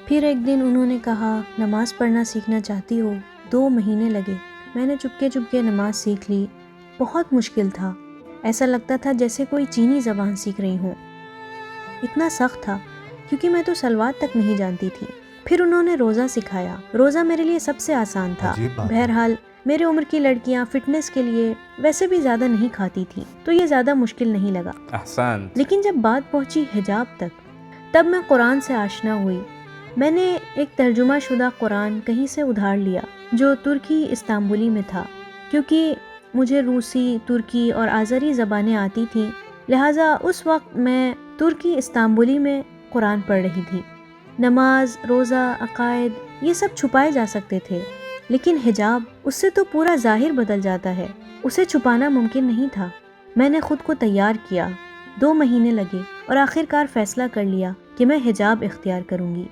फिर एक दिन उन्होंने कहा, नमाज़ पढ़ना सीखना चाहती हो? 2 महीने लगे। मैंने चुपके चुपके नमाज़ सीख ली। बहुत मुश्किल था। ऐसा लगता था जैसे कोई चीनी ज़बान सीख रही हूँ। इतना सख्त था क्योंकि मैं तो सलवात तक नहीं जानती थी। फिर उन्होंने रोज़ा सिखाया। रोज़ा मेरे लिए सबसे आसान था। बहरहाल मेरे उम्र की लड़कियाँ फिटनेस के लिए वैसे भी ज़्यादा नहीं खाती थी, तो ये ज़्यादा मुश्किल नहीं लगा। लेकिन जब बात पहुँची हिजाब तक, तब मैं कुरान से आशना हुई। मैंने एक तर्जुमा शुदा कुरान कहीं से उधार लिया जो तुर्की इस्तांबुली में था। क्योंकि मुझे रूसी, तुर्की और आज़री ज़बानें आती थीं, लिहाजा उस वक्त मैं तुर्की इस्तांबुली में कुरान पढ़ रही थी। नमाज, रोज़ा, अकायद ये सब छुपाए जा सकते थे, लेकिन हिजाब, उससे तो पूरा ज़ाहिर बदल जाता है। उसे छुपाना मुमकिन नहीं था। मैंने खुद को तैयार किया। 2 महीने लगे और आखिरकार फ़ैसला कर लिया कि मैं हिजाब इख्तियार करूँगी।